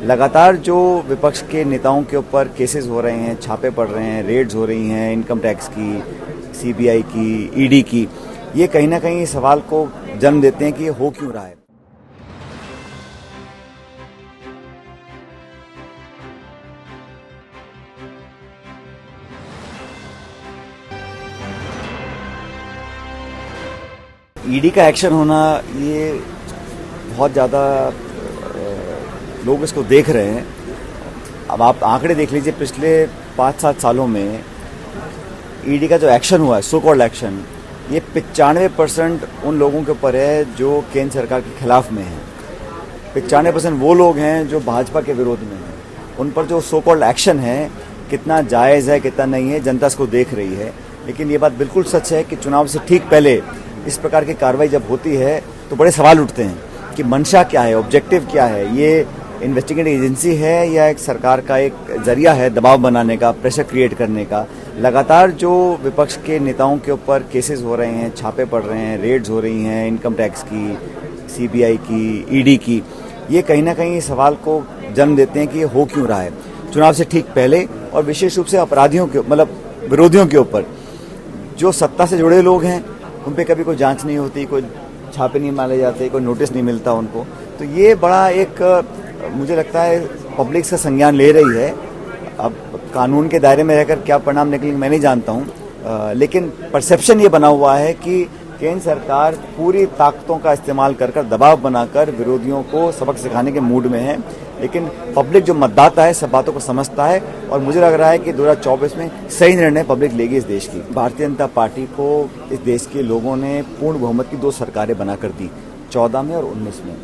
लगातार जो विपक्ष के नेताओं के ऊपर केसेस हो रहे हैं, छापे पड़ रहे हैं, रेड्स हो रही हैं इनकम टैक्स की, सीबीआई की, ईडी की, ये कहीं ना कहीं सवाल को जन्म देते हैं कि ये हो क्यों रहा है। ईडी का एक्शन होना, ये बहुत ज़्यादा लोग इसको देख रहे हैं। अब आप आंकड़े देख लीजिए, पिछले 5-7 सालों में ईडी का जो एक्शन हुआ है, सो कॉल्ड एक्शन, ये 95% उन लोगों के ऊपर है जो केंद्र सरकार के खिलाफ में हैं। 95% वो लोग हैं जो भाजपा के विरोध में हैं। उन पर जो सो कॉल्ड एक्शन है, कितना जायज़ है कितना नहीं है, जनता इसको देख रही है। लेकिन ये बात बिल्कुल सच है कि चुनाव से ठीक पहले इस प्रकार की कार्रवाई जब होती है तो बड़े सवाल उठते हैं कि मंशा क्या है, ऑब्जेक्टिव क्या है, ये इन्वेस्टिगेटिव एजेंसी है या एक सरकार का एक जरिया है दबाव बनाने का, प्रेशर क्रिएट करने का। लगातार जो विपक्ष के नेताओं के ऊपर केसेस हो रहे हैं, छापे पड़ रहे हैं, रेड्स हो रही हैं इनकम टैक्स की, सीबीआई की, ईडी की, ये कहीं ना कहीं सवाल को जन्म देते हैं कि ये हो क्यों रहा है चुनाव से ठीक पहले, और विशेष रूप से अपराधियों के, मतलब विरोधियों के ऊपर। जो सत्ता से जुड़े लोग हैं उन पर कभी कोई जांच नहीं होती, कोई छापे नहीं मारे जाते, कोई नोटिस नहीं मिलता उनको। तो ये बड़ा एक, मुझे लगता है पब्लिक से संज्ञान ले रही है। अब कानून के दायरे में रहकर क्या परिणाम निकलेंगे मैं नहीं जानता हूँ, लेकिन परसेप्शन ये बना हुआ है कि केंद्र सरकार पूरी ताकतों का इस्तेमाल कर दबाव बनाकर विरोधियों को सबक सिखाने के मूड में है। लेकिन पब्लिक जो मतदाता है सब बातों को समझता है, और मुझे लग रहा है कि 2024 में सही निर्णय पब्लिक लेगी इस देश की। भारतीय जनता पार्टी को इस देश के लोगों ने पूर्ण बहुमत की 2 सरकारें बनाकर दी, 14 में और 19 में।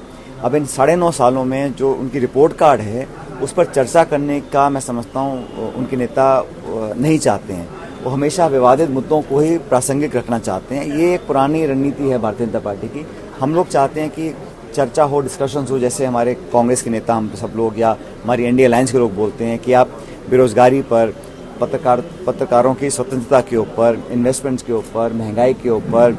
अब इन 9.5 सालों में जो उनकी रिपोर्ट कार्ड है उस पर चर्चा करने का मैं समझता हूँ उनके नेता नहीं चाहते हैं। वो हमेशा विवादित मुद्दों को ही प्रासंगिक रखना चाहते हैं। ये एक पुरानी रणनीति है भारतीय जनता पार्टी की। हम लोग चाहते हैं कि चर्चा हो, डिस्कशंस हो, जैसे हमारे कांग्रेस के नेता हम सब लोग या हमारी एनडीए अलायंस के लोग बोलते हैं कि आप बेरोजगारी पर, पत्रकारों की स्वतंत्रता के ऊपर, इन्वेस्टमेंट्स के ऊपर, महंगाई के ऊपर,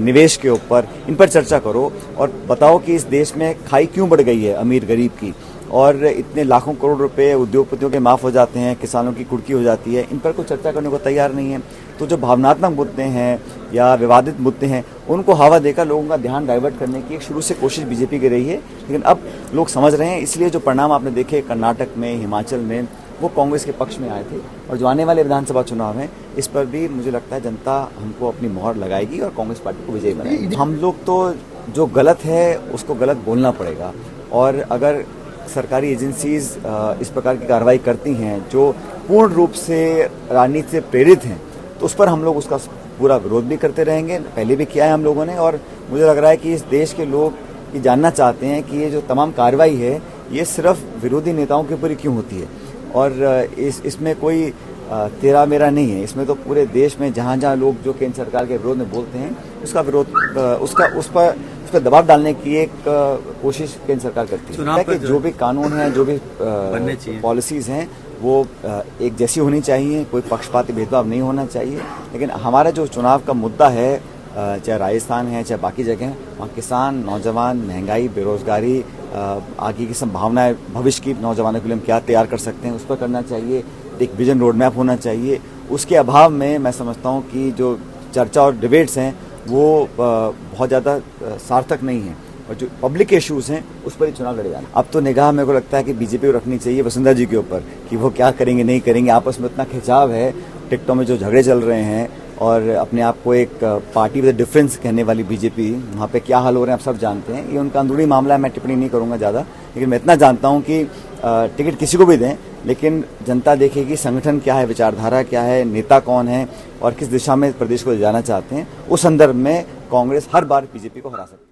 निवेश के ऊपर, इन पर चर्चा करो और बताओ कि इस देश में खाई क्यों बढ़ गई है अमीर गरीब की, और इतने लाखों करोड़ रुपए उद्योगपतियों के माफ़ हो जाते हैं, किसानों की कुर्की हो जाती है। इन पर कोई चर्चा करने को तैयार नहीं है। तो जो भावनात्मक मुद्दे हैं या विवादित मुद्दे हैं उनको हवा देकर लोगों का ध्यान डाइवर्ट करने की एक शुरू से कोशिश बीजेपी की रही है। लेकिन अब लोग समझ रहे हैं, इसलिए जो परिणाम आपने देखे कर्नाटक में, हिमाचल में, वो कांग्रेस के पक्ष में आए थे। और जो आने वाले विधानसभा चुनाव हैं इस पर भी मुझे लगता है जनता हमको अपनी मोहर लगाएगी और कांग्रेस पार्टी को विजयी बनाएगी। हम लोग तो जो गलत है उसको गलत बोलना पड़ेगा, और अगर सरकारी एजेंसीज इस प्रकार की कार्रवाई करती हैं जो पूर्ण रूप से राजनीति से प्रेरित हैं तो उस पर हम लोग उसका पूरा विरोध भी करते रहेंगे। पहले भी किया है हम लोगों ने, और मुझे लग रहा है कि इस देश के लोग ये जानना चाहते हैं कि ये जो तमाम कार्रवाई है ये सिर्फ विरोधी नेताओं के ऊपर ही क्यों होती है, और इसमें कोई तेरा मेरा नहीं है। इसमें तो पूरे देश में जहाँ जहाँ लोग जो केंद्र सरकार के विरोध में बोलते हैं उसका विरोध, उस पर दबाव डालने की एक कोशिश केंद्र सरकार करती है कि जो भी कानून है, जो भी पॉलिसीज़ हैं वो एक जैसी होनी चाहिए, कोई पक्षपाती भेदभाव नहीं होना चाहिए। लेकिन हमारा जो चुनाव का मुद्दा है, चाहे राजस्थान है चाहे बाकी जगह हैं, वहाँ किसान, नौजवान, महंगाई, बेरोजगारी, आगे की संभावनाएं, भविष्य की नौजवानों के लिए हम क्या तैयार कर सकते हैं उस पर करना चाहिए। एक विजन रोड मैप होना चाहिए। उसके अभाव में मैं समझता हूँ कि जो चर्चा और डिबेट्स हैं वो बहुत ज़्यादा सार्थक नहीं है, और जो पब्लिक इश्यूज़ हैं उस पर ही चुनाव लड़े जाना। अब तो निगाह मेरे को लगता है कि बीजेपी को रखनी चाहिए वसुंधरा जी के ऊपर कि वो क्या करेंगे नहीं करेंगे। आपस में इतना खिंचाव है, टिकटों में जो झगड़े चल रहे हैं, और अपने आप को एक पार्टी विद डिफरेंस कहने वाली बीजेपी, वहाँ पे क्या हाल हो रहे हैं आप सब जानते हैं। ये उनका अंदरूनी मामला है, मैं टिप्पणी नहीं करूँगा ज़्यादा। लेकिन मैं इतना जानता हूँ कि टिकट किसी को भी दें, लेकिन जनता देखेगी संगठन क्या है, विचारधारा क्या है, नेता कौन है और किस दिशा में प्रदेश को ले जाना चाहते हैं। उस संदर्भ में कांग्रेस हर बार बीजेपी को हरा सकती है।